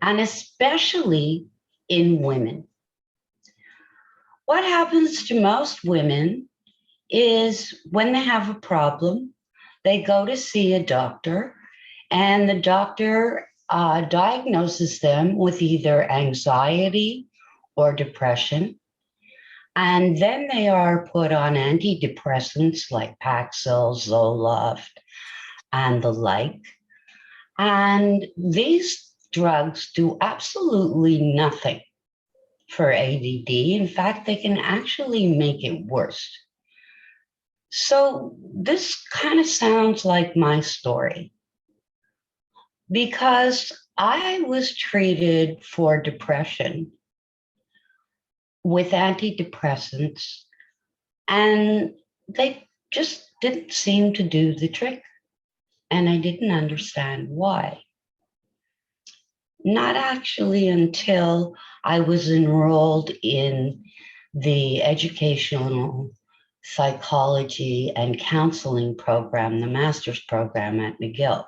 and especially in women. What happens to most women is when they have a problem, they go to see a doctor, and the doctor diagnoses them with either anxiety or depression. And then they are put on antidepressants like Paxil, Zoloft, and the like. And these drugs do absolutely nothing for ADD. In fact, they can actually make it worse. So this kind of sounds like my story, because I was treated for depression with antidepressants, and they just didn't seem to do the trick. And I didn't understand why. Not actually until I was enrolled in the educational psychology and counseling program, the master's program at McGill.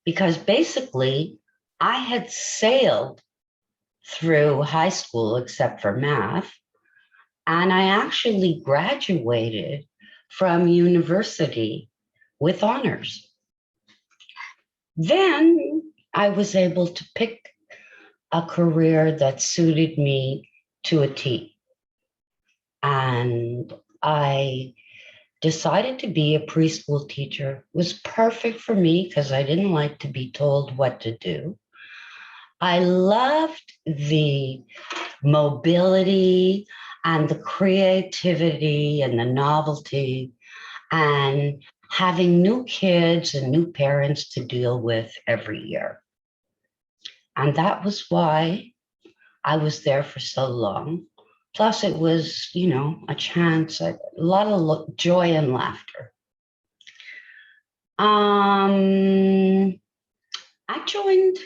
Because basically I had sailed through high school except for math, and I actually graduated from university with honors. Then I was able to pick a career that suited me to a T. And I decided to be a preschool teacher. It was perfect for me because I didn't like to be told what to do. I loved the mobility and the creativity and the novelty and having new kids and new parents to deal with every year. And that was why I was there for so long. Plus, it was, a chance, a lot of joy and laughter. I joined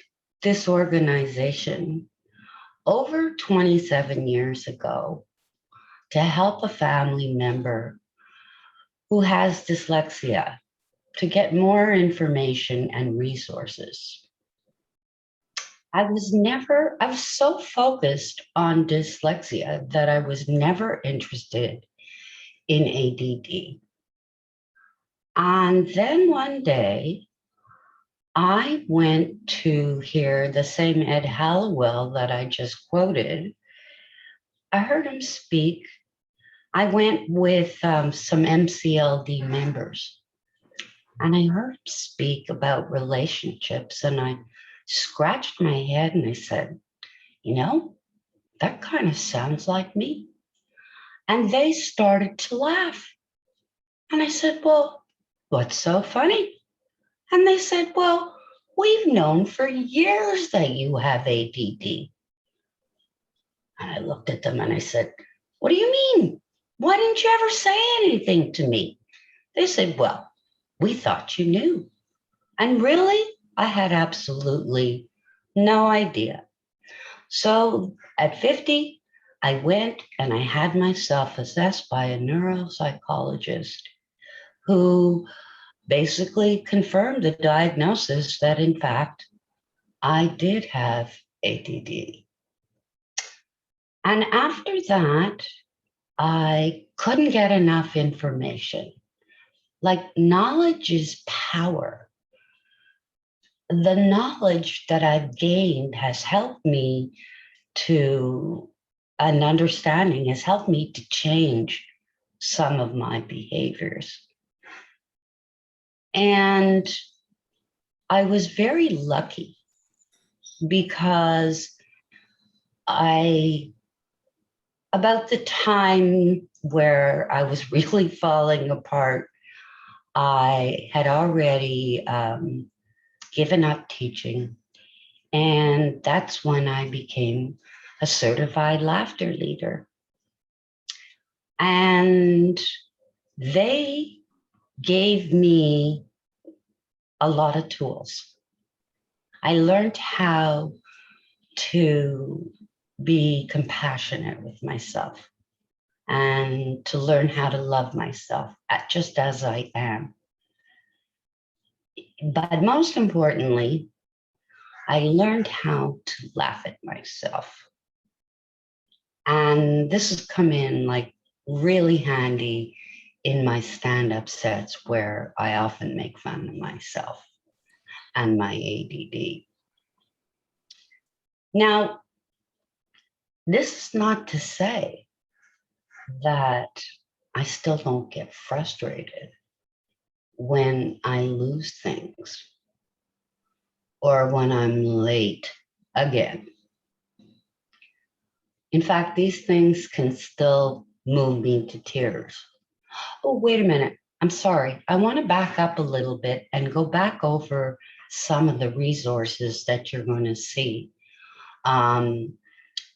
this organization over 27 years ago to help a family member who has dyslexia to get more information and resources. I was so focused on dyslexia that I was never interested in ADD. And then one day, I went to hear the same Ed Hallowell that I just quoted. I heard him speak. I went with some MCLD members, and I heard him speak about relationships, and I scratched my head and I said, that kind of sounds like me. And they started to laugh. And I said, well, what's so funny? And they said, well, we've known for years that you have ADD. And I looked at them and I said, what do you mean? Why didn't you ever say anything to me? They said, well, we thought you knew. And really, I had absolutely no idea. So at 50, I went and I had myself assessed by a neuropsychologist who basically confirmed the diagnosis that, in fact, I did have ADD. And after that, I couldn't get enough information. Like, knowledge is power. The knowledge that I've gained has helped me an understanding has helped me to change some of my behaviors. And I was very lucky because about the time where I was really falling apart, I had already given up teaching. And that's when I became a certified laughter leader. And they gave me a lot of tools. I learned how to be compassionate with myself and to learn how to love myself just as I am. But most importantly, I learned how to laugh at myself. And this has come in like really handy in my stand-up sets where I often make fun of myself and my ADD. Now, this is not to say that I still don't get frustrated when I lose things or when I'm late again. In fact, these things can still move me to tears. Oh, wait a minute. I'm sorry. I want to back up a little bit and go back over some of the resources that you're going to see,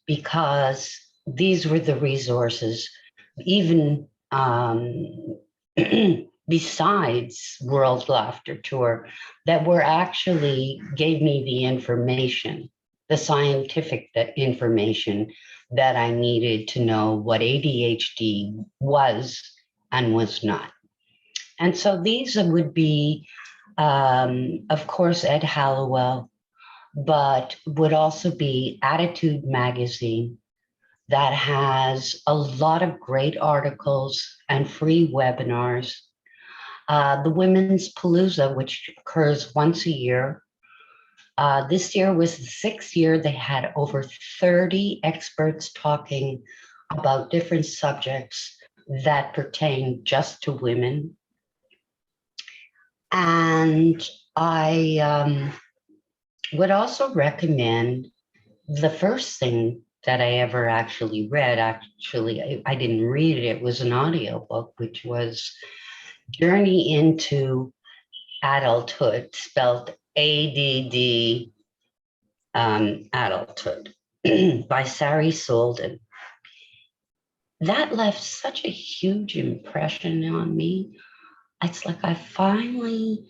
because these were the resources, even besides World Laughter Tour, that were actually gave me the information, the scientific information that I needed to know what ADHD was and was not. And so these would be, of course, Ed Hallowell, but would also be Attitude Magazine, that has a lot of great articles and free webinars. The Women's Palooza, which occurs once a year. This year was the 6th year. They had over 30 experts talking about different subjects that pertain just to women. And I would also recommend the first thing that I ever actually read. Actually, I didn't read it. It was an audiobook, which was Journey into Adulthood, spelled ADD, Adulthood, by Sari Solden. That left such a huge impression on me. It's like I finally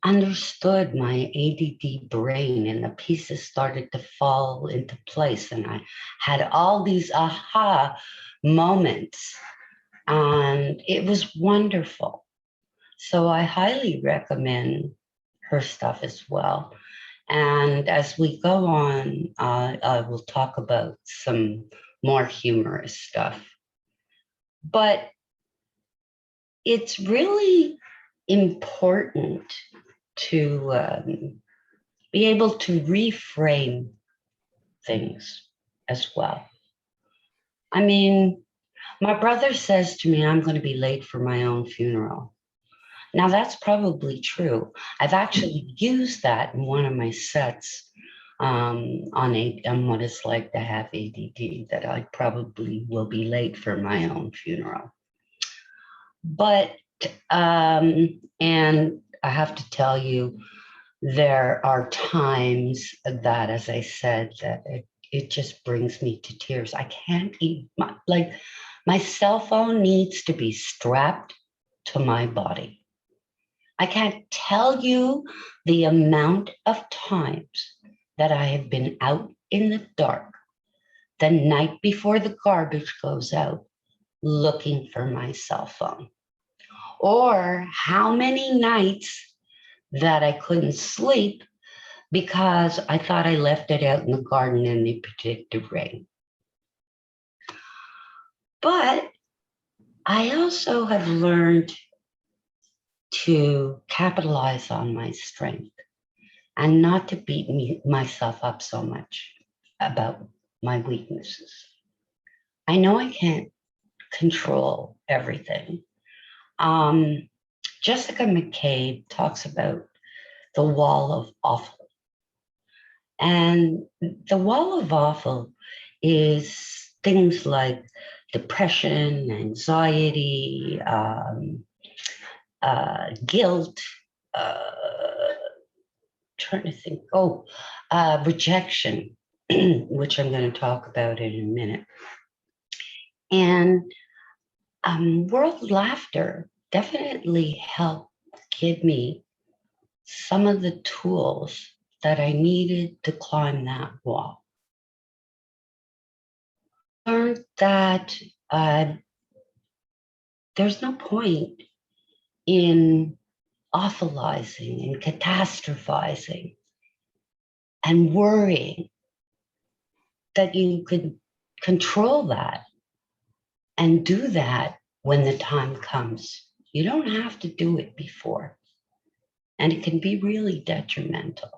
understood my ADD brain and the pieces started to fall into place. And I had all these aha moments and it was wonderful. So I highly recommend her stuff as well. And as we go on, I will talk about some more humorous stuff. But it's really important to be able to reframe things as well. I mean, my brother says to me, I'm going to be late for my own funeral. Now, that's probably true. I've actually used that in one of my sets on what it's like to have ADD, that I probably will be late for my own funeral. But, and I have to tell you, there are times that, as I said, that it just brings me to tears. I can't eat, like my cell phone needs to be strapped to my body. I can't tell you the amount of times that I have been out in the dark the night before the garbage goes out looking for my cell phone, or how many nights that I couldn't sleep because I thought I left it out in the garden and it predicted rain. But I also have learned to capitalize on my strength and not to beat myself up so much about my weaknesses. I know I can't control everything. Jessica McCabe talks about the wall of awful. And the wall of awful is things like depression, anxiety, guilt, trying to think, rejection, which I'm going to talk about in a minute. And World Laughter definitely helped give me some of the tools that I needed to climb that wall. I learned that there's no point in awfulizing and catastrophizing and worrying, that you could control that and do that when the time comes. You don't have to do it before, and it can be really detrimental.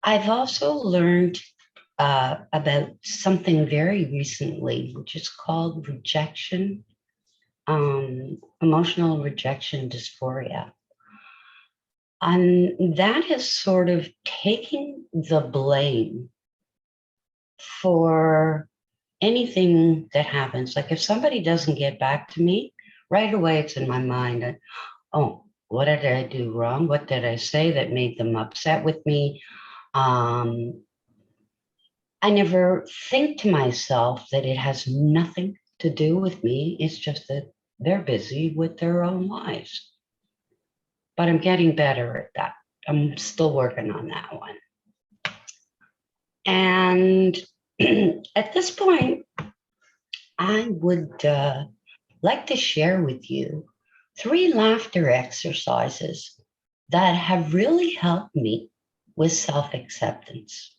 I've also learned about something very recently, which is called rejection, emotional rejection dysphoria. And that is sort of taking the blame for anything that happens. Like if somebody doesn't get back to me, right away it's in my mind, oh, what did I do wrong? What did I say that made them upset with me? I never think to myself that it has nothing to do with me. It's just that they're busy with their own lives. But I'm getting better at that. I'm still working on that one. And at this point, I would like to share with you 3 laughter exercises that have really helped me with self-acceptance.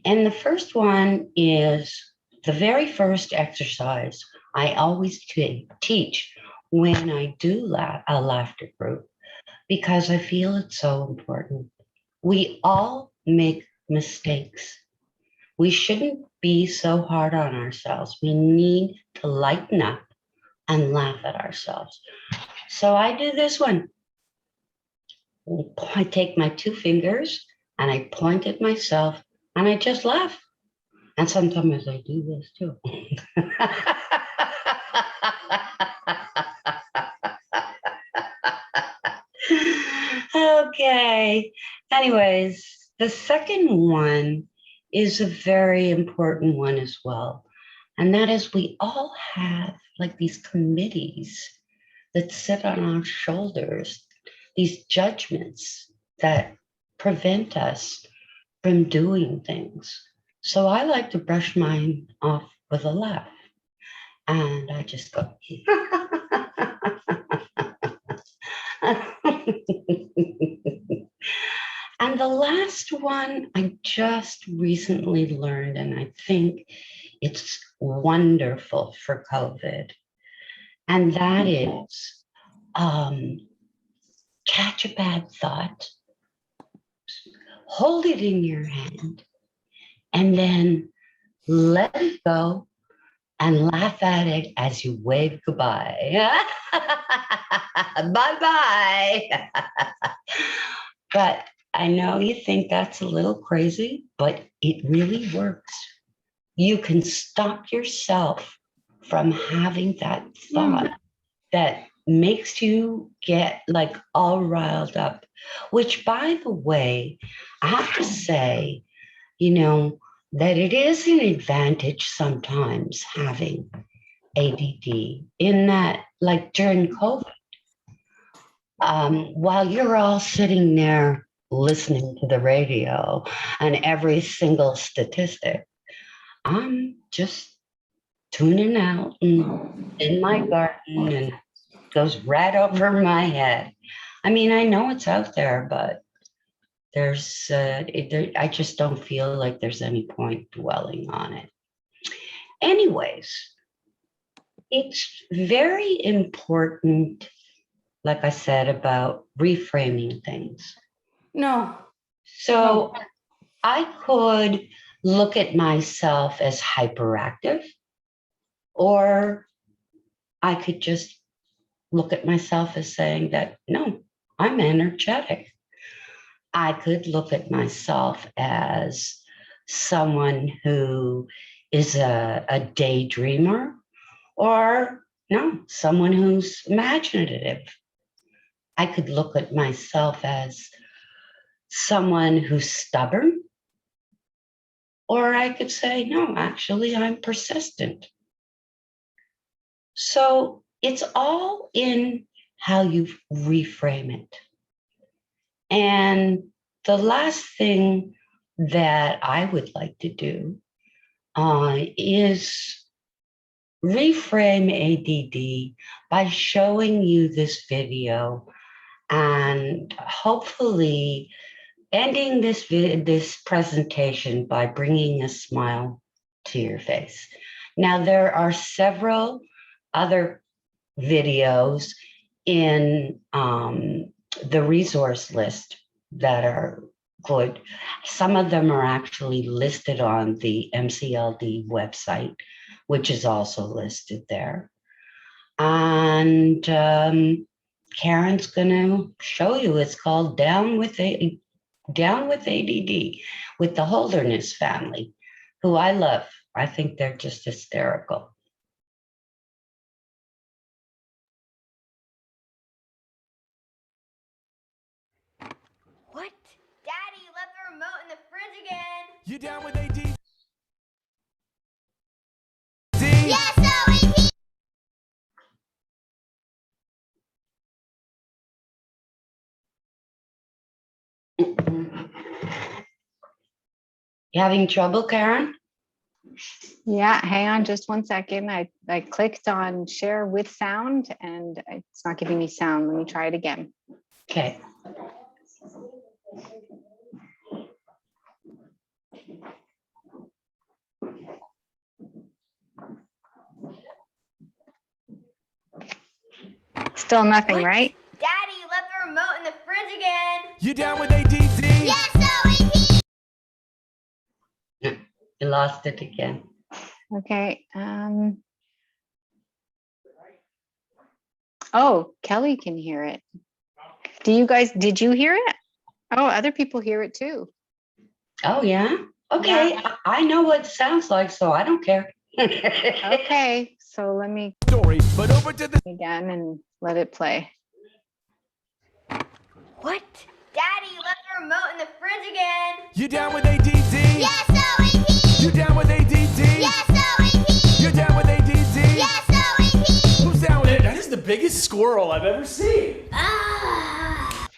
And the first one is the very first exercise I always teach when I do a laughter group, because I feel it's so important. We all make mistakes. We shouldn't be so hard on ourselves. We need to lighten up and laugh at ourselves. So I do this one. I take my 2 fingers and I point at myself and I just laugh. And sometimes I do this too. Okay. Anyways, the second one is a very important one as well. And that is, we all have like these committees that sit on our shoulders, these judgments that prevent us from doing things. So I like to brush mine off with a laugh. And I just go, and the last one I just recently learned, and I think it's wonderful for COVID. And that is catch a bad thought, hold it in your hand, and then let it go and laugh at it as you wave goodbye. Bye-bye. But I know you think that's a little crazy, but it really works. You can stop yourself from having that thought that makes you get like all riled up, which, by the way, I have to say, that it is an advantage sometimes having ADD, in that, like during COVID, while you're all sitting there listening to the radio and every single statistic, I'm just tuning out and in my garden, and goes right over my head. I mean, I know it's out there, but I just don't feel like there's any point dwelling on it. Anyways, it's very important, like I said, about reframing things. No. So I could look at myself as hyperactive, or I could just look at myself as saying that, no, I'm energetic. I could look at myself as someone who is a daydreamer, or no, someone who's imaginative. I could look at myself as someone who's stubborn, or I could say, no, actually, I'm persistent. So it's all in how you reframe it. And the last thing that I would like to do is reframe ADD by showing you this video and hopefully ending this presentation by bringing a smile to your face. Now, there are several other videos in the resource list that are good. Some of them are actually listed on the MCLD website, which is also listed there. And Karen's going to show you. It's called Down with ADD, with the Holderness family, who I love. I think they're just hysterical. What? Daddy, you left the remote in the fridge again. You down with AD? Yes, OAP! You having trouble, Karen? Yeah, hang on just one second. I clicked on share with sound and it's not giving me sound. Let me try it again. Okay. Still nothing, What? right? Daddy, you left the remote in the fridge again. You down with ADD? Yes, OAP! You lost it again. Okay. Oh, Kelly can hear it. Did you hear it? Oh, other people hear it too. Oh, yeah? Okay. Yeah. I know what it sounds like, so I don't care. Okay, so let me Story, but over to the again and let it play. What? Daddy, you left the remote in the fridge again. You down with ADD? Yes, OAP! You down with ADD? Yes, OAP! You down with ADD? Yes, OAP! Who's down with it? That is the biggest squirrel I've ever seen.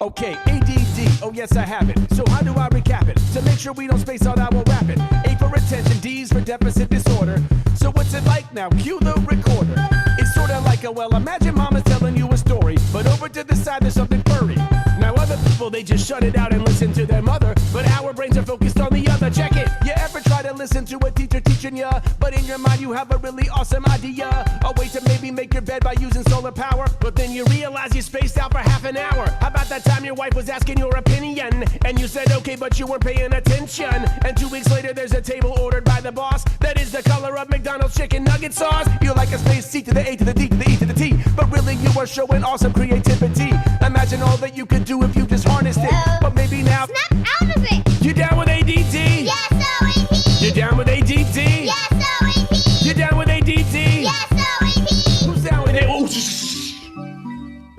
Okay, ADD. Oh yes, I have it. So how do I recap it? To make sure we don't space out, I will rap it. A for attention, D's for deficit disorder. So what's it like now? Cue the recorder. It's sort of like well, imagine mama's telling you a story, but over to the side there's something furry. Now other people, they just shut it out and listen to their mother, but our brains are focused on the other. Check it. You ever try to listen to a teacher teaching ya, but in your mind you have a really awesome idea, a way to maybe make your bed by using solar power, but then you realize you spaced out for half an hour. How about that time your wife was asking your opinion, and you said okay, but you weren't paying attention, and 2 weeks later there's a table ordered by the boss that is the color of McDonald's chicken nugget sauce. You're like a space C to the A to the D to the E to the T, but really you are showing awesome creativity. Imagine all that you could do if you just harnessed it, but maybe now Snap out of it! you down with ADD? Yes, OAP! You down with ADD? Yes, OAP! You down with ADD? Yes, OAP! Who's down with it? Oh,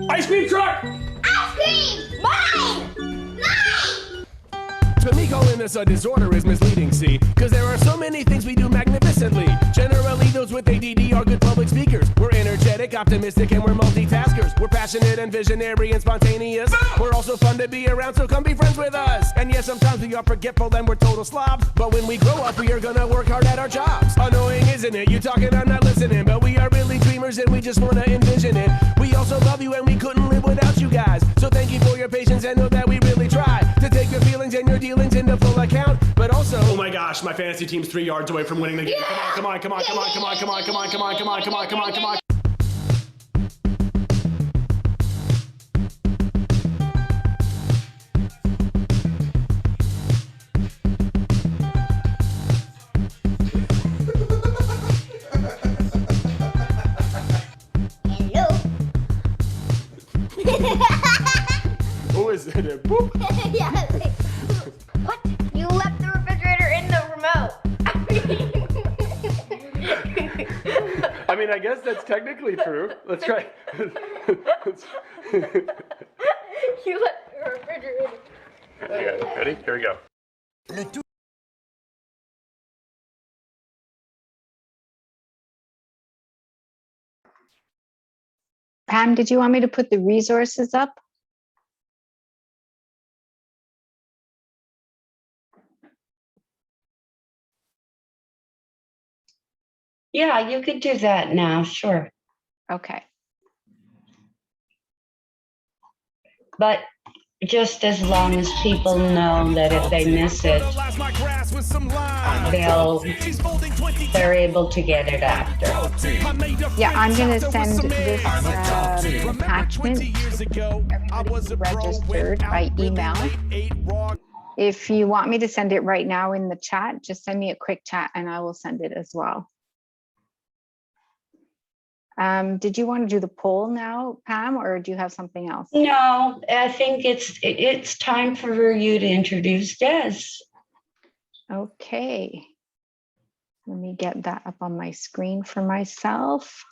ice cream truck! Ice cream! Mine! Mine! To me, calling this a disorder is misleading, see? Cause there are so many things we do magnificently. Generally, those with ADD are good public speakers. We're energetic, optimistic, and we're multitaskers. We're passionate and visionary and spontaneous. We're also fun to be around, so come be friends with us. And yes, sometimes we are forgetful and we're total slobs. But when we grow up, we are gonna work hard at our jobs. Annoying, isn't it? You talking, I'm not listening. But we are really dreamers and we just wanna envision it. We also love you and we couldn't live without you guys. So thank you for your patience and know that we really try to take your feelings and your dealings into full account. But also, Oh my gosh, my fantasy team's 3 yards away from winning the game. Come on, come on, come on, come on, come on, come on, come on, come on, come on, come on, come on. Hello? Who is it? Boop. Yeah, like, what? You left the refrigerator in the remote. I mean, I guess that's technically true. Let's try. You left the refrigerator. Okay, ready? Here we go. Pam, did you want me to put the resources up? Yeah, you could do that now, sure. Okay. But just as long as people know that if they miss it, they're able to get it after. Yeah, I'm going to send this attachment to everybody who registered by email. If you want me to send it right now in the chat, just send me a quick chat and I will send it as well. Did you want to do the poll now, Pam, or do you have something else? No, I think it's time for you to introduce Des. Okay. Let me get that up on my screen for myself.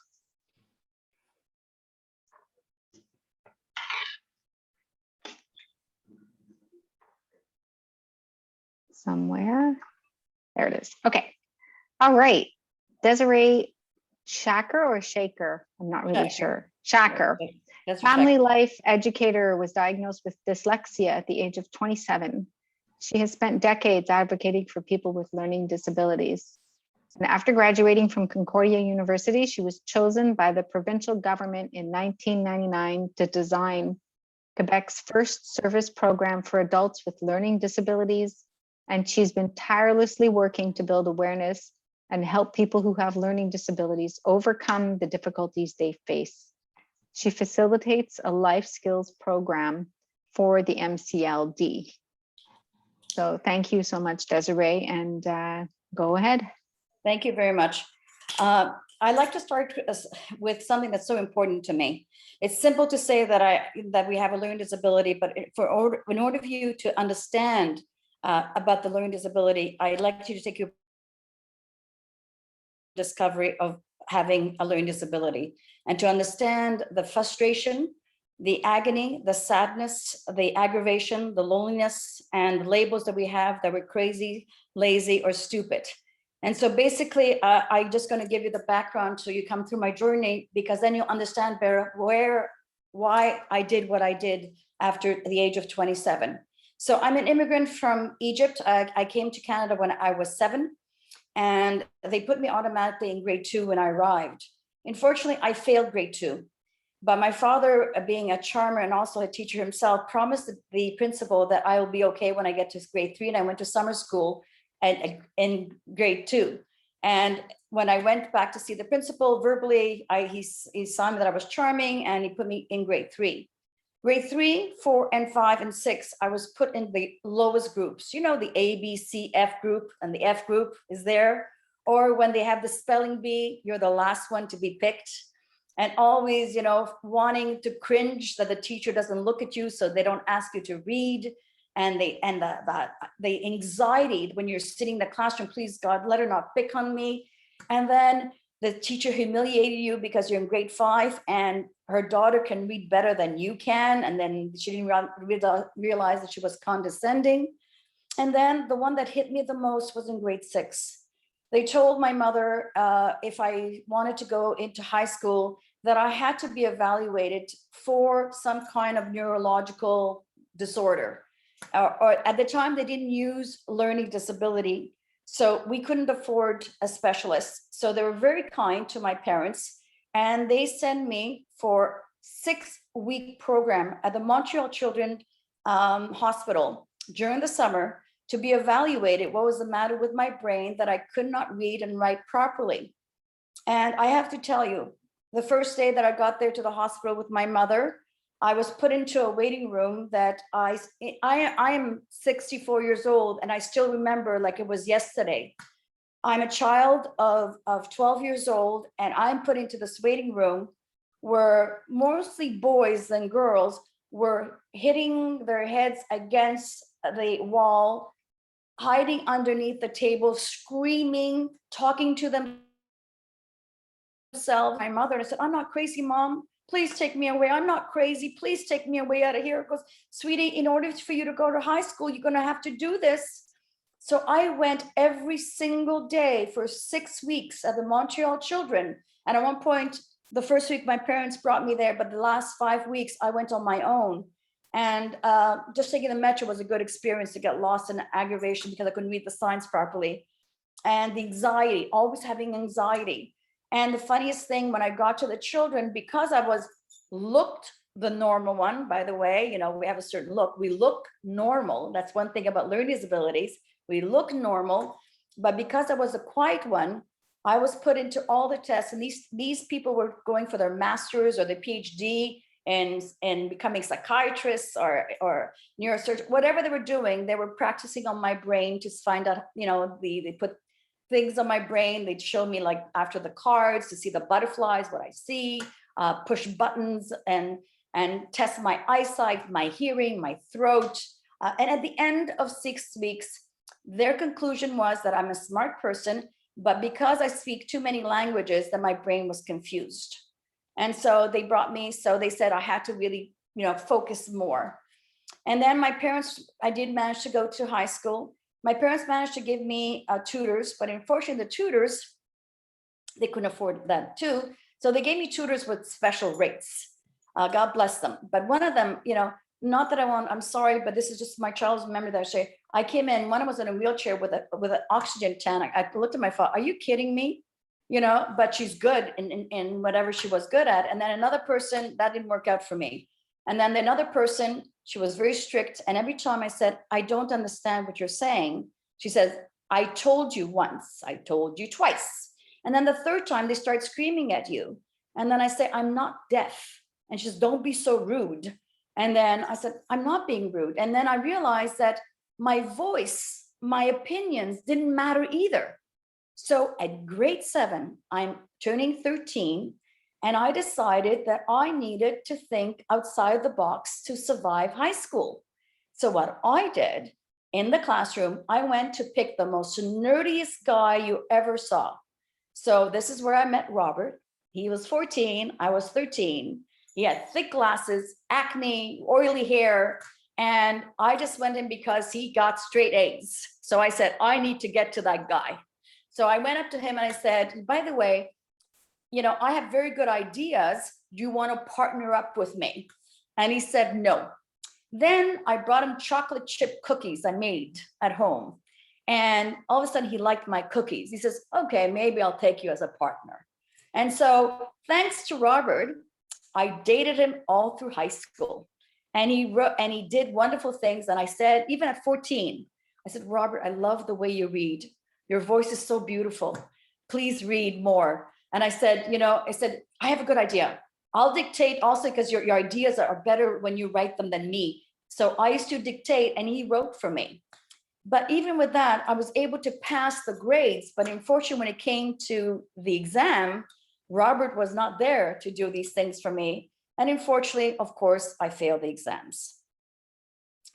Somewhere. There it is. Okay. All right. Desiree Chaker or Shaker? I'm not really sure. Chaker. Family life educator, was diagnosed with dyslexia at the age of 27. She has spent decades advocating for people with learning disabilities. And after graduating from Concordia University, she was chosen by the provincial government in 1999 to design Quebec's first service program for adults with learning disabilities. And she's been tirelessly working to build awareness and help people who have learning disabilities overcome the difficulties they face. She facilitates a life skills program for the MCLD. So thank you so much, Desiree, and go ahead. Thank you very much. I'd like to start with something that's so important to me. It's simple to say that we have a learning disability, but in order for you to understand about the learning disability, I'd like you to take your discovery of having a learning disability and to understand the frustration, the agony, the sadness, the aggravation, the loneliness, and labels that we have that we're crazy, lazy, or stupid. And so basically, I'm just going to give you the background so you come through my journey, because then you'll understand better why I did what I did after the age of 27. So I'm an immigrant from Egypt. I came to Canada when I was 7, and they put me automatically in grade 2 when I arrived. Unfortunately, I failed grade 2. But my father, being a charmer and also a teacher himself, promised the principal that I will be okay when I get to grade 3. And I went to summer school in grade 2. And when I went back to see the principal verbally, he saw me that I was charming, and he put me in grade 3. Grade 3, 4, and 5, and 6, I was put in the lowest groups. You know, the A, B, C, F group, and the F group is there. Or when they have the spelling bee, you're the last one to be picked. And always, you know, wanting to cringe that the teacher doesn't look at you, so they don't ask you to read. And the anxiety when you're sitting in the classroom, please God, let her not pick on me. And then the teacher humiliated you because you're in grade 5 and her daughter can read better than you can. And then she didn't realize that she was condescending. And then the one that hit me the most was in grade 6. They told my mother if I wanted to go into high school, that I had to be evaluated for some kind of neurological disorder. Or at the time, they didn't use learning disability, so we couldn't afford a specialist. So they were very kind to my parents, and they sent me for 6-week program at the Montreal Children's Hospital during the summer to be evaluated what was the matter with my brain, that I could not read and write properly. And I have to tell you, the first day that I got there to the hospital with my mother, I was put into a waiting room that I am 64 years old, and I still remember like it was yesterday. I'm a child of 12 years old, and I'm put into this waiting room where mostly boys and girls were hitting their heads against the wall, hiding underneath the table, screaming, talking to themselves. My mother, and I said, I'm not crazy, Mom. Please take me away. I'm not crazy. Please take me away out of here. Because, sweetie, in order for you to go to high school, you're going to have to do this. So I went every single day for 6 weeks at the Montreal Children. And at one point, the first week, my parents brought me there. But the last 5 weeks, I went on my own. And just taking the metro was a good experience to get lost in aggravation because I couldn't read the signs properly. and the anxiety, always having anxiety. And the funniest thing, when I got to the children, because I looked the normal one, by the way, you know, we have a certain look, we look normal. That's one thing about learning disabilities. We look normal, but because I was a quiet one, I was put into all the tests, and these people were going for their master's or their PhD and becoming psychiatrists or neurosurgeons, whatever they were doing, they were practicing on my brain to find out, you know, they put things on my brain. They'd show me, like, after the cards to see the butterflies, what I see, push buttons and test my eyesight, my hearing, my throat. And at the end of 6 weeks, their conclusion was that I'm a smart person, but because I speak too many languages, that my brain was confused. And so they brought me, so they said I had to really, you know, focus more. And then my parents, I did manage to go to high school. My parents managed to give me tutors, but unfortunately the tutors, they couldn't afford that too. So they gave me tutors with special rates. God bless them. But one of them, you know, not that I'm sorry, but this is just my child's memory that I say. I came in, one was in a wheelchair with an oxygen tank. I looked at my phone, are you kidding me? You know, but she's good in whatever she was good at. And then another person, that didn't work out for me. And then another person, she was very strict. And every time I said, I don't understand what you're saying, she says, I told you once, I told you twice. And then the third time they start screaming at you. And then I say, I'm not deaf. And she says, don't be so rude. And then I said, I'm not being rude. And then I realized that my voice, my opinions didn't matter either. So at grade 7, I'm turning 13, and I decided that I needed to think outside the box to survive high school. So what I did in the classroom, I went to pick the most nerdiest guy you ever saw. So this is where I met Robert. He was 14, I was 13. He had thick glasses, acne, oily hair, and I just went in because he got straight A's. So I said, I need to get to that guy. So I went up to him and I said, by the way, you know, I have very good ideas. Do you want to partner up with me? And he said, no. Then I brought him chocolate chip cookies I made at home. And all of a sudden he liked my cookies. He says, okay, maybe I'll take you as a partner. And so thanks to Robert, I dated him all through high school. And he did wonderful things. And I said, even at 14, I said, Robert, I love the way you read. Your voice is so beautiful. Please read more. And I said, you know, I have a good idea. I'll dictate also because your ideas are better when you write them than me. So I used to dictate and he wrote for me. But even with that, I was able to pass the grades. But unfortunately, when it came to the exam, Robert was not there to do these things for me. And unfortunately, of course, I failed the exams.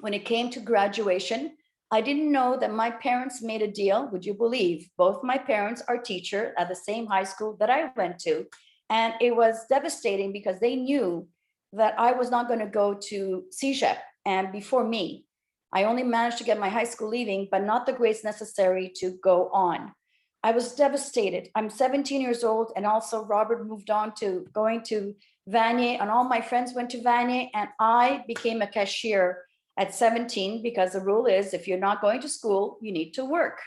When it came to graduation, I didn't know that my parents made a deal. Would you believe? Both my parents are teachers at the same high school that I went to. And it was devastating because they knew that I was not going to go to CEGEP. And before me, I only managed to get my high school leaving, but not the grades necessary to go on. I was devastated. I'm 17 years old. And also Robert moved on to going to Vanier, and all my friends went to Vanier, and I became a cashier at 17 because the rule is if you're not going to school, you need to work.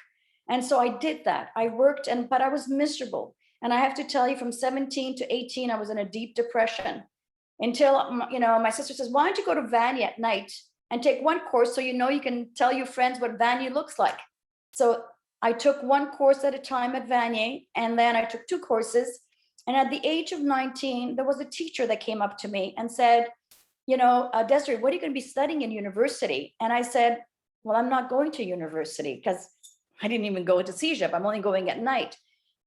And so I did that. I worked, but I was miserable. And I have to tell you, from 17 to 18, I was in a deep depression until, you know, my sister says, why don't you go to Vanier at night and take one course so you know you can tell your friends what Vanier looks like. So I took one course at a time at Vanier, and then I took 2 courses. And at the age of 19, there was a teacher that came up to me and said, you know, Desiree, what are you going to be studying in university? And I said, well, I'm not going to university because I didn't even go to CEGEP. I'm only going at night.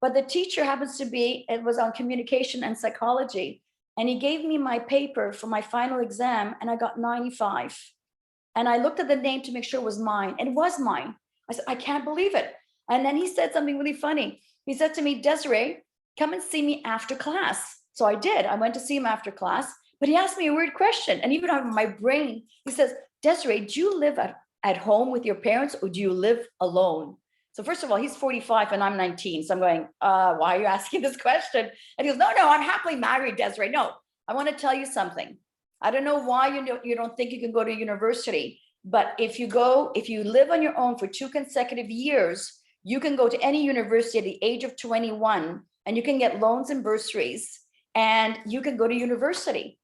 But the teacher happens to be, it was on communication and psychology. And he gave me my paper for my final exam, and I got 95. And I looked at the name to make sure it was mine, and it was mine. I said, I can't believe it. And then he said something really funny. He said to me, Desiree, come and see me after class. So I did. I went to see him after class, but he asked me a weird question. And even on my brain, he says, Desiree, do you live at home with your parents, or do you live alone? So first of all, he's 45 and I'm 19. So I'm going, why are you asking this question? And he goes, no, I'm happily married, Desiree. No, I want to tell you something. I don't know why you don't think you can go to university, but if you live on your own for 2 consecutive years, you can go to any university at the age of 21 and you can get loans and bursaries and you can go to university.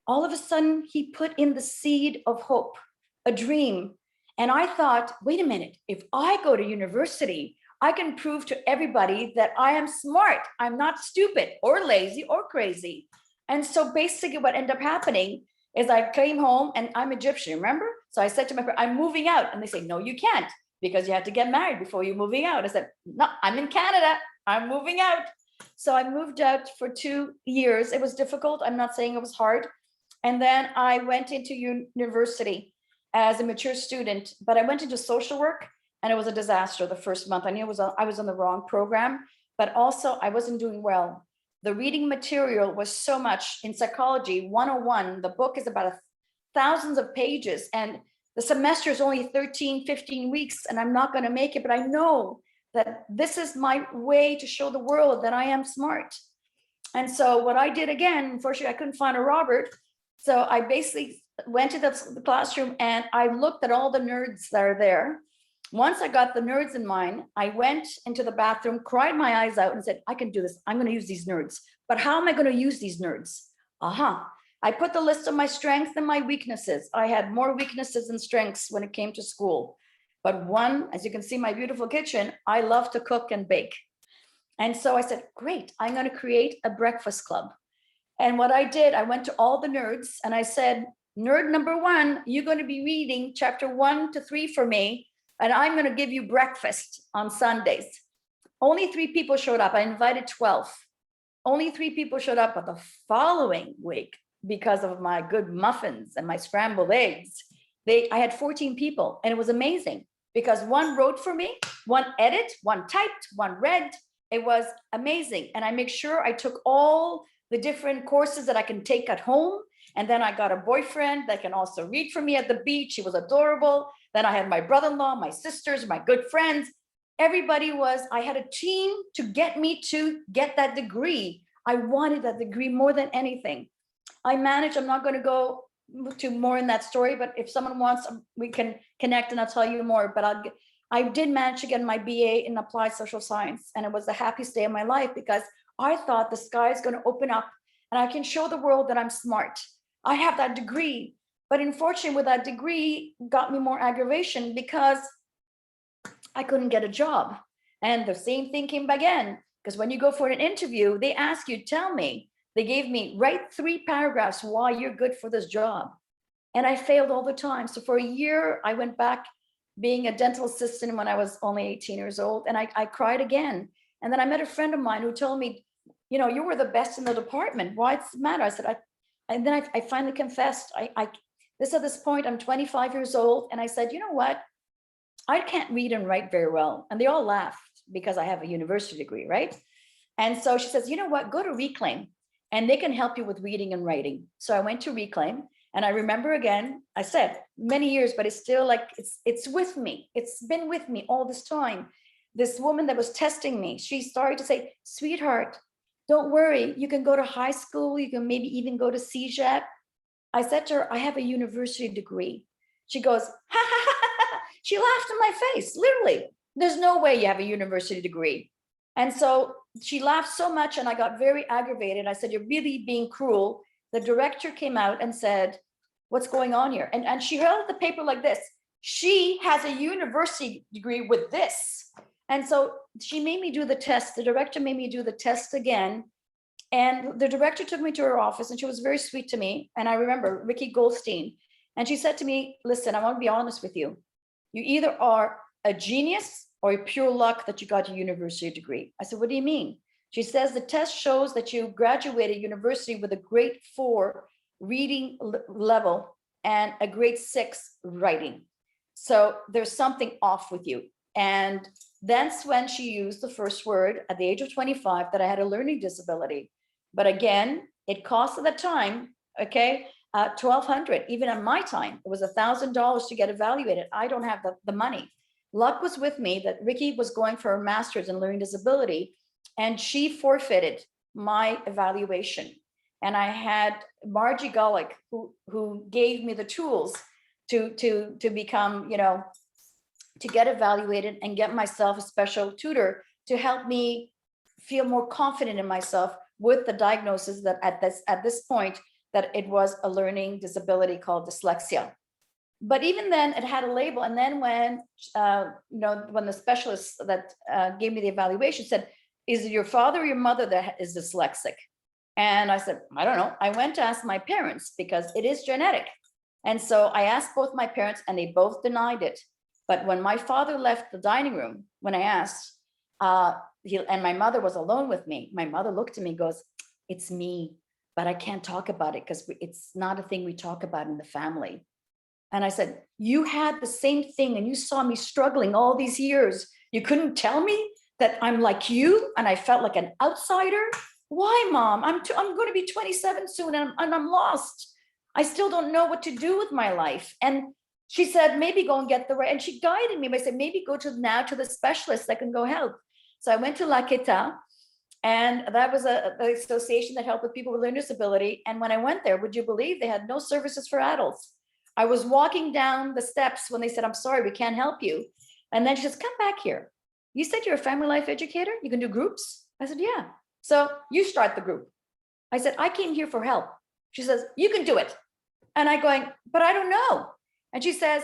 All of a sudden, he put in the seed of hope, a dream. And I thought, wait a minute, if I go to university, I can prove to everybody that I am smart. I'm not stupid or lazy or crazy. And so basically what ended up happening is I came home, and I'm Egyptian, remember? So I said to my parents, I'm moving out. And they say, no, you can't, because you have to get married before you're moving out. I said, no, I'm in Canada. I'm moving out. So I moved out for 2 years. It was difficult. I'm not saying it was hard. And then I went into university as a mature student, but I went into social work, and it was a disaster the first month. I knew I was on the wrong program, but also I wasn't doing well. The reading material was so much in psychology 101. The book is about thousands of pages, and the semester is only 13, 15 weeks, and I'm not going to make it, but I know that this is my way to show the world that I am smart. And so what I did again, unfortunately, I couldn't find a Robert. So I basically went to the classroom and I looked at all the nerds that are there. Once I got the nerds in mind, I went into the bathroom, cried my eyes out and said, I can do this. I'm going to use these nerds. But how am I going to use these nerds? I put the list of my strengths and my weaknesses. I had more weaknesses than strengths when it came to school. But one, as you can see, my beautiful kitchen, I love to cook and bake. And so I said, great, I'm going to create a breakfast club. And what I did, I went to all the nerds and I said, nerd number 1, you're going to be reading chapter 1 to 3 for me. And I'm going to give you breakfast on Sundays. Only 3 people showed up. I invited 12. Only 3 people showed up. But the following week, because of my good muffins and my scrambled eggs, I had 14 people. And it was amazing because 1 wrote for me, 1 edit, 1 typed, 1 read. It was amazing. And I make sure I took all the different courses that I can take at home. And then I got a boyfriend that can also read for me at the beach. He was adorable. Then I had my brother-in-law, my sisters, my good friends. I had a team to get me to get that degree. I wanted that degree more than anything. I'm not going to go to more in that story, but if someone wants, we can connect and I'll tell you more. But I did manage to get my BA in applied social science. And it was the happiest day of my life because I thought the sky is going to open up and I can show the world that I'm smart. I have that degree. But unfortunately, with that degree, got me more aggravation because I couldn't get a job. And the same thing came back again, because when you go for an interview, they ask you, tell me, they gave me, write 3 paragraphs why you're good for this job. And I failed all the time. So for a year, I went back being a dental assistant when I was only 18 years old. And I cried again. And then I met a friend of mine who told me, you were the best in the department. What's the matter? I said, and then I finally confessed. At this point, I'm 25 years old. And I said, you know what? I can't read and write very well. And they all laughed because I have a university degree, right? And so she says, you know what? Go to Reclaim and they can help you with reading and writing. So I went to Reclaim. And I remember again, I said many years, but it's still like, it's with me. It's been with me all this time. This woman that was testing me, she started to say, sweetheart, don't worry. You can go to high school. You can maybe even go to CJET. I said to her, I have a university degree. She goes, ha, ha, ha, ha. She laughed in my face, literally. There's no way you have a university degree. And so she laughed so much and I got very aggravated. I said, you're really being cruel. The director came out and said, what's going on here? And she held the paper like this. She has a university degree with this. And so she made me do the test. The director made me do the test again. And the director took me to her office and she was very sweet to me. And I remember Ricky Goldstein. And she said to me, listen, I want to be honest with you. You either are a genius or a pure luck that you got a university degree. I said, what do you mean? She says the test shows that you graduated university with a grade 4 reading level and a grade 6 writing. So there's something off with you. And that's when she used the first word at the age of 25 that I had a learning disability. But again, it cost at the time, okay, $1,200. Even at my time, it was $1,000 to get evaluated. I don't have the money. Luck was with me that Ricky was going for a master's in learning disability and she forfeited my evaluation. And I had Margie Gullick who gave me the tools to become, to get evaluated and get myself a special tutor to help me feel more confident in myself with the diagnosis that at this point that it was a learning disability called dyslexia. But even then it had a label. And then when, when the specialist that gave me the evaluation said, is it your father or your mother that is dyslexic? And I said, I don't know. I went to ask my parents because it is genetic. And so I asked both my parents and they both denied it. But when my father left the dining room, when I asked, and my mother was alone with me, my mother looked at me and goes, it's me, but I can't talk about it because it's not a thing we talk about in the family. And I said, you had the same thing and you saw me struggling all these years. You couldn't tell me that I'm like you and I felt like an outsider? Why, Mom? I'm going to be 27 soon and I'm lost. I still don't know what to do with my life. And she said, maybe go and get the right. And she guided me by saying, maybe go to the specialist that can go help. So I went to La Queta, and that was an association that helped with people with learning disability. And when I went there, would you believe they had no services for adults? I was walking down the steps when they said, I'm sorry, we can't help you. And then she says, come back here. You said you're a family life educator? You can do groups? I said, yeah. So you start the group. I said, I came here for help. She says, you can do it. And I going, but I don't know. And she says,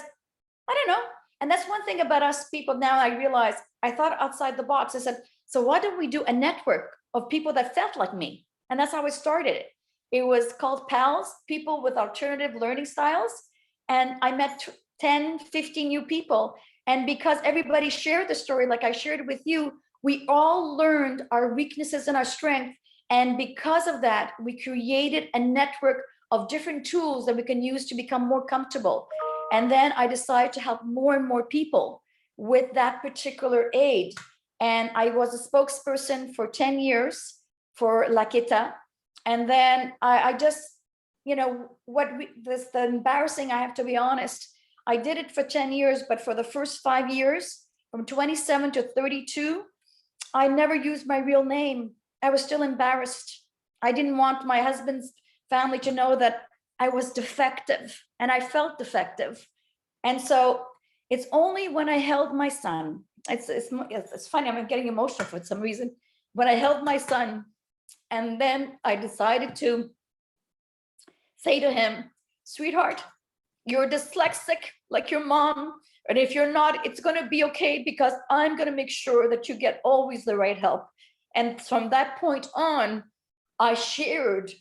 I don't know. And that's one thing about us people now, I realize I thought outside the box. I said, so why don't we do a network of people that felt like me? And that's how I started it. It was called Pals, People with Alternative Learning Styles. And I met 10, 15 new people. And because everybody shared the story, like I shared it with you, we all learned our weaknesses and our strength. And because of that, we created a network of different tools that we can use to become more comfortable. And then I decided to help more and more people with that particular aid. And I was a spokesperson for 10 years for La Queta. And then I just, the embarrassing, I have to be honest, I did it for 10 years, but for the first 5 years, from 27 to 32, I never used my real name. I was still embarrassed. I didn't want my husband's family to know that I was defective, and I felt defective. And so it's only when I held my son, it's funny, I'm getting emotional for some reason, when I held my son, and then I decided to say to him, sweetheart, you're dyslexic like your mom, and if you're not, it's going to be okay because I'm going to make sure that you get always the right help. And from that point on, I shared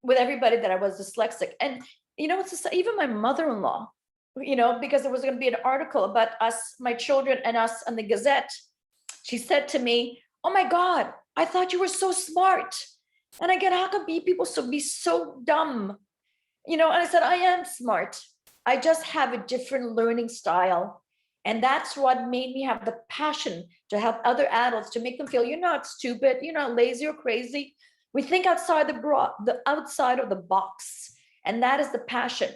with everybody that I was dyslexic. And even my mother-in-law, because there was going to be an article about us, my children and us in the Gazette, she said to me, oh my God, I thought you were so smart. And I get, how can people be so dumb? And I said, I am smart. I just have a different learning style. And that's what made me have the passion to help other adults, to make them feel you're not stupid, you're not lazy or crazy. We think outside the outside of the box. And that is the passion.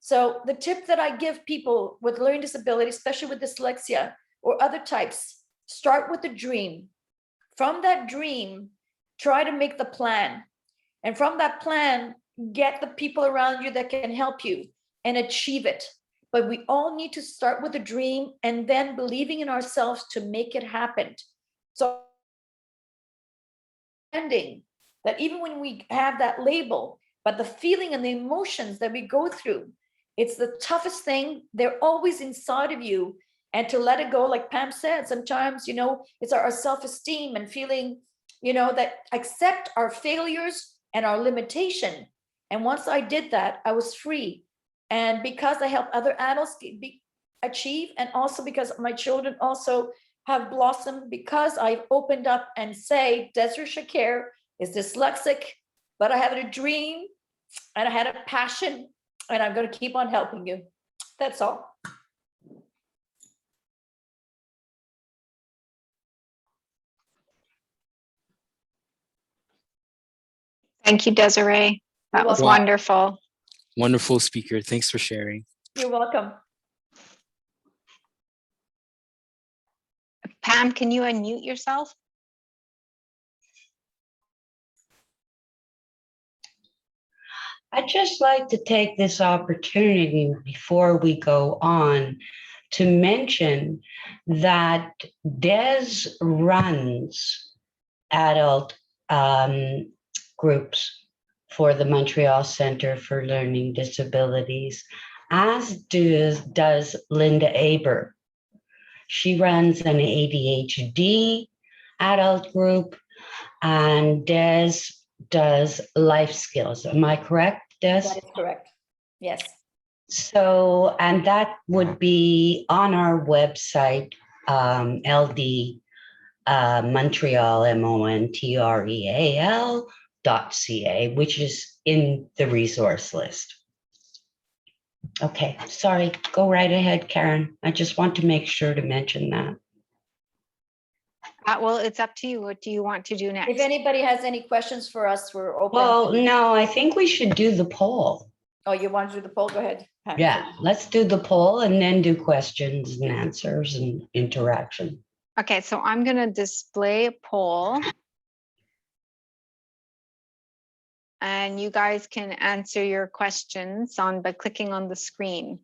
So the tip that I give people with learning disability, especially with dyslexia or other types, start with a dream. From that dream, try to make the plan. And from that plan, get the people around you that can help you and achieve it. But we all need to start with a dream and then believing in ourselves to make it happen. So that even when we have that label, but the feeling and the emotions that we go through, it's the toughest thing. They're always inside of you. And to let it go, like Pam said, sometimes, it's our self-esteem and feeling, that accept our failures and our limitation. And once I did that, I was free. And because I help other adults achieve, and also because my children also have blossomed, because I've opened up and say, Desie Chaker is dyslexic, but I had a dream and I had a passion, and I'm going to keep on helping you. That's all. Thank you, Desiree. That was wonderful. Wonderful speaker. Thanks for sharing. You're welcome. Pam, can you unmute yourself? I'd just like to take this opportunity before we go on to mention that Des runs adult groups for the Montreal Center for Learning Disabilities, as does Linda Aber. She runs an ADHD adult group, and Des does life skills. Am I correct, Des? That is correct. Yes. So, and that would be on our website, LD Montreal, MONTREAL.ca, which is in the resource list. Okay, sorry, go right ahead, Karen. I just want to make sure to mention that. Well, it's up to you. What do you want to do next? If anybody has any questions for us, we're open. Well, no, I think we should do the poll. Oh, you want to do the poll? Go ahead. Pam. Yeah, let's do the poll and then do questions and answers and interaction. Okay, so I'm going to display a poll. And you guys can answer your questions by clicking on the screen.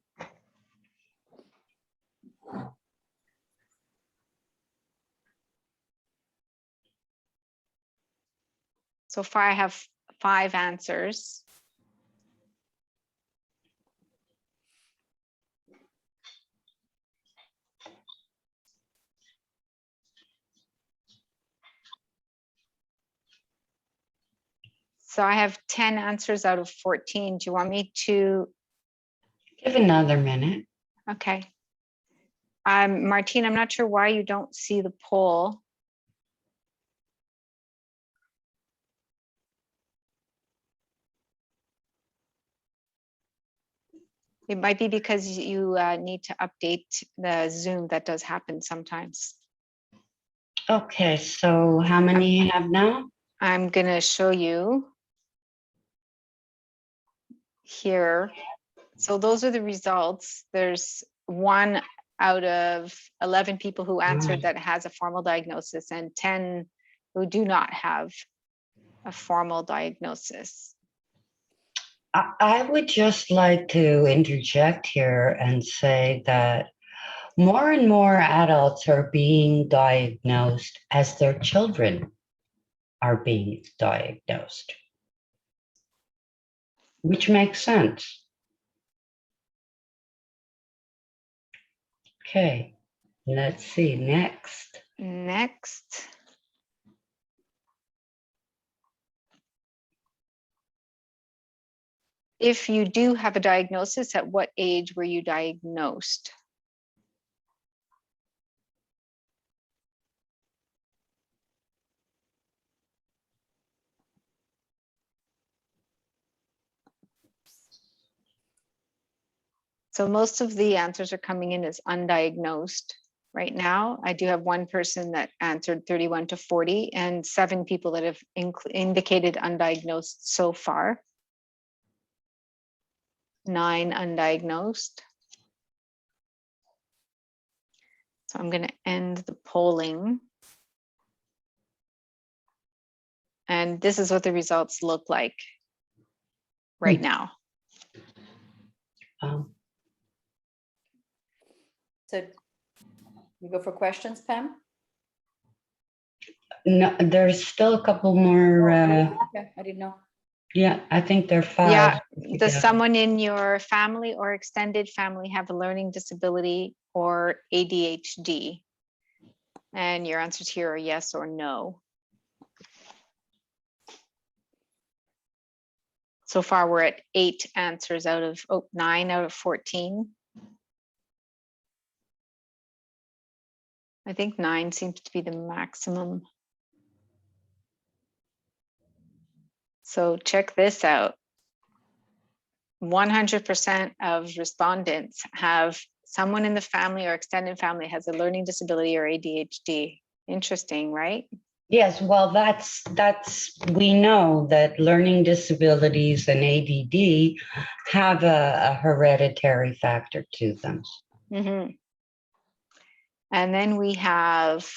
So far, I have 5 answers. So I have 10 answers out of 14. Do you want me to? Give another minute. Okay. Martine, I'm not sure why you don't see the poll. It might be because you need to update the Zoom. That does happen sometimes. Okay, so how many you have now? I'm going to show you here. So those are the results. There's 1 out of 11 people who answered that has a formal diagnosis and 10 who do not have a formal diagnosis. I would just like to interject here and say that more and more adults are being diagnosed as their children are being diagnosed, which makes sense. Okay, let's see, next. Next. If you do have a diagnosis, at what age were you diagnosed? So most of the answers are coming in as undiagnosed right now. I do have 1 person that answered 31 to 40 and 7 people that have indicated undiagnosed so far. 9 undiagnosed. So I'm going to end the polling. And this is what the results look like right now. So we go for questions, Pam? No, there's still a couple more. Okay, I didn't know. Yeah, I think there are 5. Yeah, does someone in your family or extended family have a learning disability or ADHD? And your answers here are yes or no. So far, we're at 8 answers out of 9 out of 14. I think 9 seems to be the maximum. So check this out. 100% of respondents have someone in the family or extended family has a learning disability or ADHD. Interesting, right? Yes, well, that's we know that learning disabilities and ADD have a hereditary factor to them. Mm-hmm. And then we have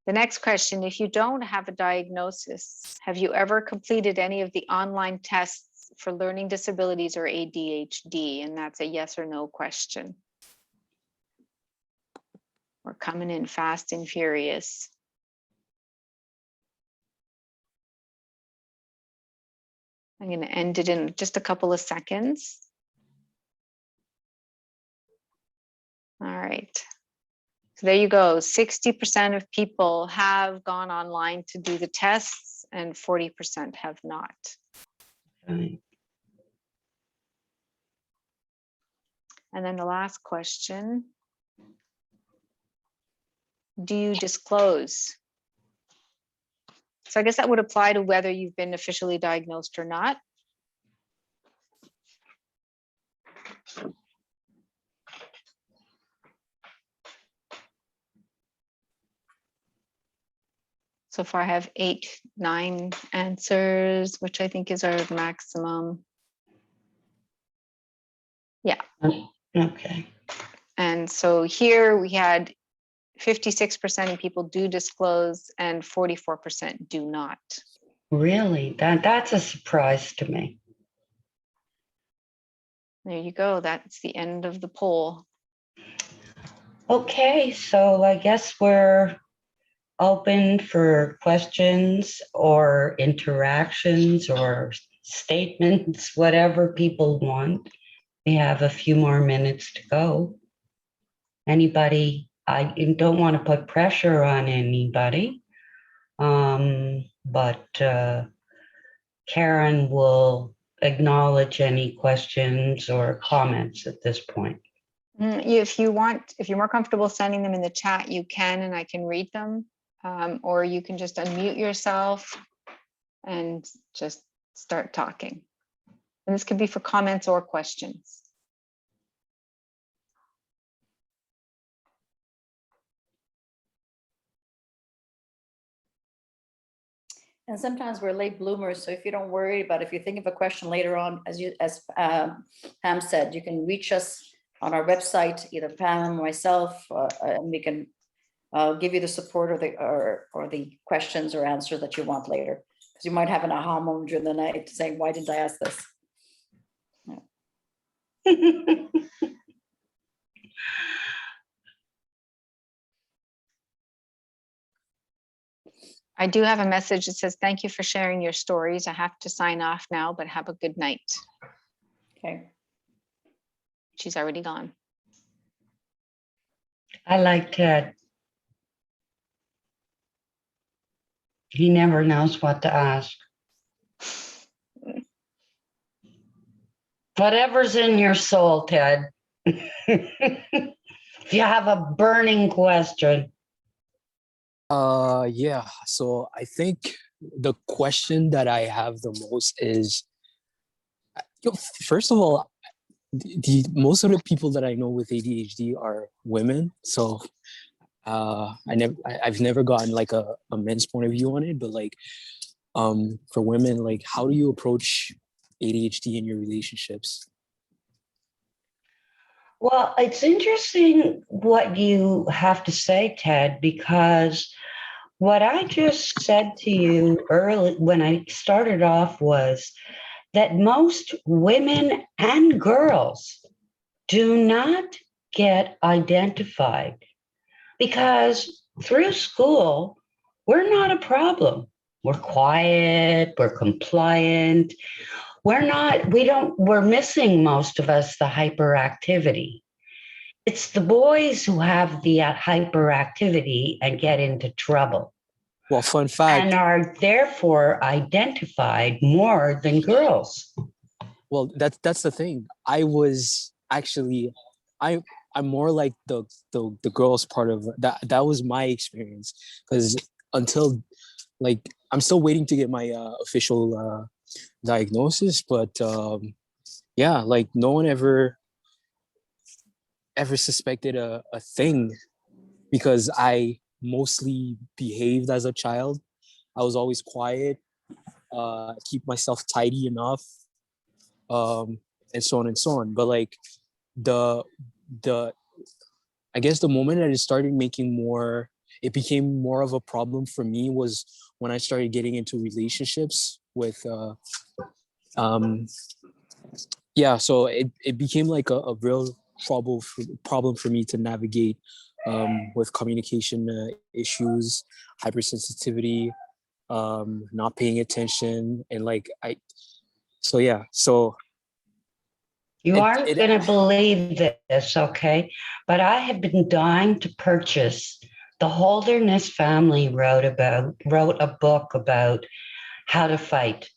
the next question. If you don't have a diagnosis, have you ever completed any of the online tests for learning disabilities or ADHD? And that's a yes or no question. We're coming in fast and furious. I'm going to end it in just a couple of seconds. All right. So there you go. 60% of people have gone online to do the tests and 40% have not. Right. And then the last question. Do you disclose? So I guess that would apply to whether you've been officially diagnosed or not. So far I have 8, 9 answers, which I think is our maximum. Yeah. Okay. And so here we had 56% of people do disclose and 44% do not. Really? That's a surprise to me. There you go. That's the end of the poll. Okay, so I guess we're open for questions or interactions or statements, whatever people want. We have a few more minutes to go. Anybody, I don't want to put pressure on anybody, but Karen will acknowledge any questions or comments at this point. If you want, if you're more comfortable sending them in the chat, you can, and I can read them. Or you can just unmute yourself and just start talking. And this could be for comments or questions. And sometimes we're late bloomers, so if you don't worry about if you think of a question later on, as Pam said, you can reach us on our website, either Pam or myself, and we can give you the support or the questions or answers that you want later. Because you might have an aha moment during the night saying, "Why didn't I ask this?" Yeah. I do have a message that says, thank you for sharing your stories. I have to sign off now, but have a good night. Okay. She's already gone. I like Ted. He never knows what to ask. Whatever's in your soul, Ted. If you have a burning question. Yeah. So I think the question that I have the most is, first of all, most of the people that I know with ADHD are women. So I've never gotten like a men's point of view on it, but like for women, like how do you approach ADHD in your relationships? Well, it's interesting what you have to say, Ted, because what I just said to you early when I started off was that most women and girls do not get identified because through school, we're not a problem. We're quiet, we're compliant. We're missing, most of us, the hyperactivity. It's the boys who have the hyperactivity and get into trouble. Well, fun fact. And are therefore identified more than girls. Well, that's the thing. I'm more like the girls part of that. That was my experience, because until like I'm still waiting to get my official diagnosis, but yeah, like no one ever suspected a thing, because I mostly behaved as a child. I was always quiet, keep myself tidy enough, and so on and so on. But like the I guess the moment that it became more of a problem for me was when I started getting into relationships with yeah, so it became like a real problem for me to navigate with communication issues, hypersensitivity, not paying attention, and like so You It- aren't it- going to believe this, okay? But I have been dying to purchase. The Holderness family wrote a book about how to fight.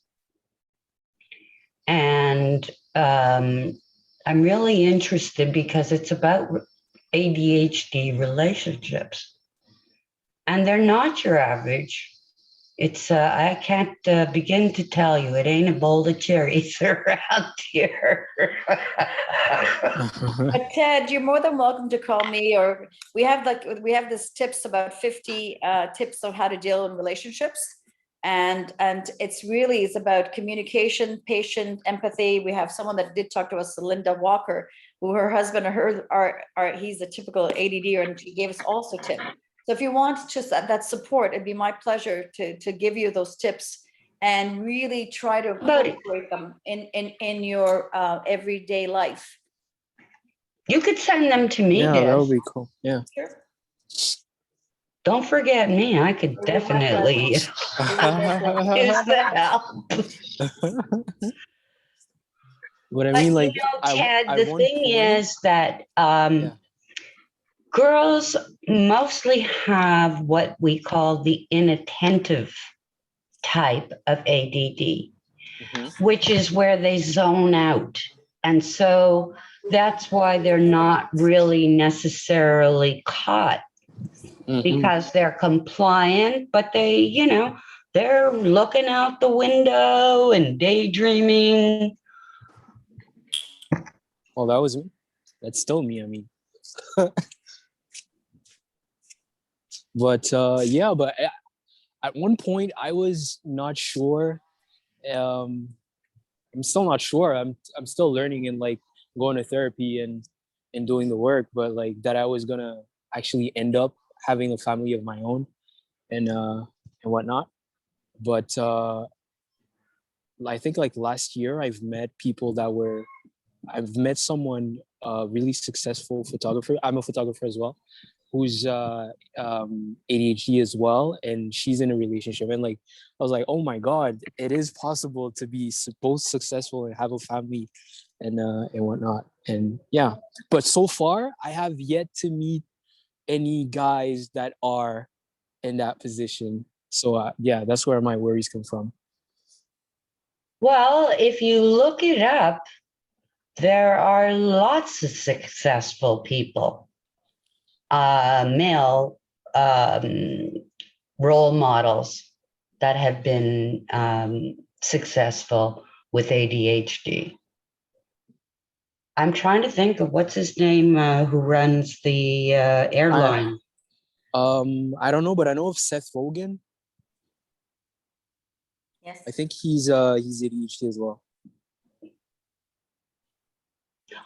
And I'm really interested because it's about ADHD relationships. And they're not your average. It's I can't begin to tell you. It ain't a bowl of cherries around here. But Ted, you're more than welcome to call me, or we have this tips about 50 tips on how to deal in relationships. And it's about communication, patience, empathy. We have someone that did talk to us, Linda Walker, who her husband or her are he's a typical ADD, and she gave us also tips. So if you want just that support, it'd be my pleasure to give you those tips and really try to incorporate them in your everyday life. You could send them to me, yeah, Des. that would be cool. Yeah. Sure. Don't forget me. I could definitely use the help. But I But mean, like, you know, Ted, the one thing point- is that Yeah. girls mostly have what we call the inattentive type of ADD, which is where they zone out. And so that's why they're not really necessarily caught, because they're compliant, but they, you know, they're looking out the window and daydreaming. Well, that was me. That's still me. I mean, but yeah, but at one point I was not sure. I'm still not sure. I'm still learning and like going to therapy and doing the work, but like that I was gonna actually end up having a family of my own and whatnot. But I think like last year I've met someone really successful photographer. I'm a photographer as well, who's ADHD as well, and she's in a relationship. And like I was like, oh my god, it is possible to be both successful and have a family and whatnot. And yeah, but so far I have yet to meet any guys that are in that position. So yeah, that's where my worries come from. Well, if you look it up, there are lots of successful people, male role models that have been successful with ADHD. I'm trying to think of what's his name who runs the airline. I don't know, but I know of Seth Rogen. Yes. I think he's ADHD as well.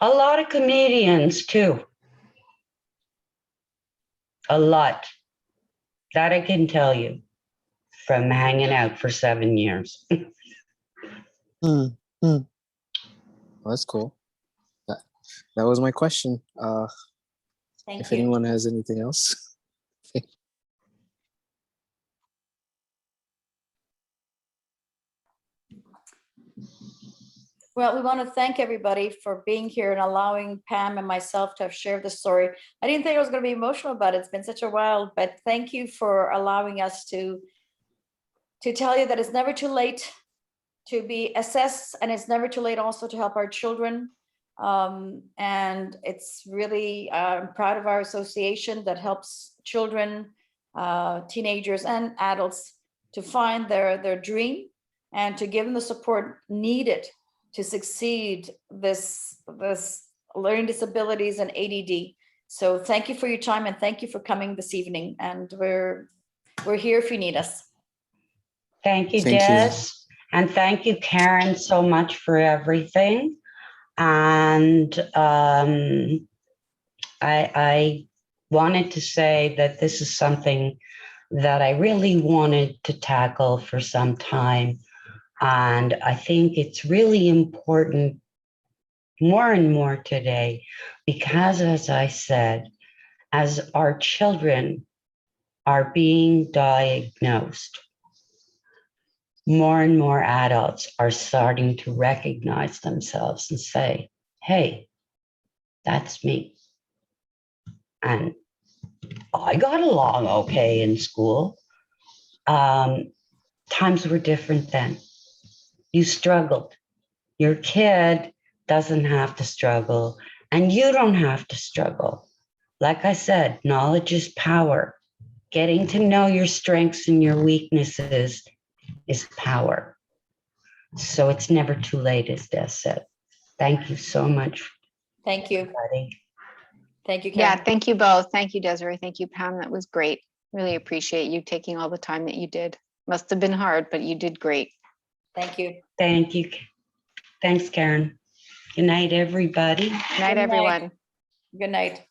A lot of comedians too. A lot. That I can tell you from hanging out for 7 years. Well, that's cool. That was my question. Thank If you. anyone has anything else. Well, we want to thank everybody for being here and allowing Pam and myself to have shared the story. I didn't think I was going to be emotional about it. It's been such a while, but thank you for allowing us to tell you that it's never too late to be assessed, and it's never too late also to help our children. And it's really, I'm proud of our association that helps children, teenagers and adults to find their dream and to give them the support needed to succeed this learning disabilities and ADD. So thank you for your time and thank you for coming this evening. And we're here if you need us. Thank you, Thank Des. you. And thank you, Karen, so much for everything. And I wanted to say that this is something that I really wanted to tackle for some time. And I think it's really important more and more today, because as I said, as our children are being diagnosed, more and more adults are starting to recognize themselves and say, hey, that's me. And I got along okay in school. Times were different then. You struggled. Your kid doesn't have to struggle, and you don't have to struggle. Like I said, knowledge is power. Getting to know your strengths and your weaknesses is power. So it's never too late, as Des said. Thank you so much. Thank you. Everybody. Thank you, Yeah, Karen. thank you both. Thank you, Desiree. Thank you, Pam. That was great. Really appreciate you taking all the time that you did. Must have been hard, but you did great. Thank you. Thank you. Thanks, Karen. Good night, everybody. Good night, everyone. Good night.